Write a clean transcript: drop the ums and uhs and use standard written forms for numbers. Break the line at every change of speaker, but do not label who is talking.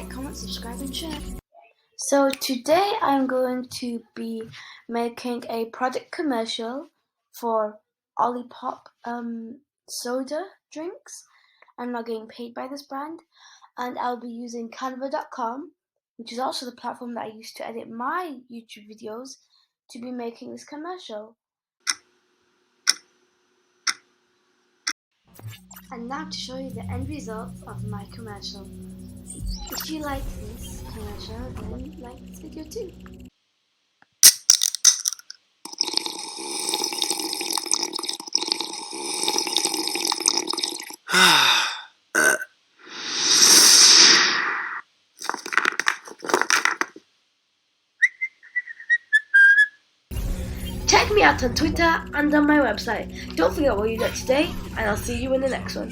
like, comment, subscribe, and share. So today I'm going to be making a product commercial for Olipop soda drinks. I'm not getting paid by this brand, and I'll be using Canva.com, which is also the platform that I use to edit my YouTube videos, to be making this commercial. And now to show you the end result of my commercial. If you like this commercial, then like this video too. Check me out on Twitter and on my website. Don't forget what you did today, and I'll see you in the next one.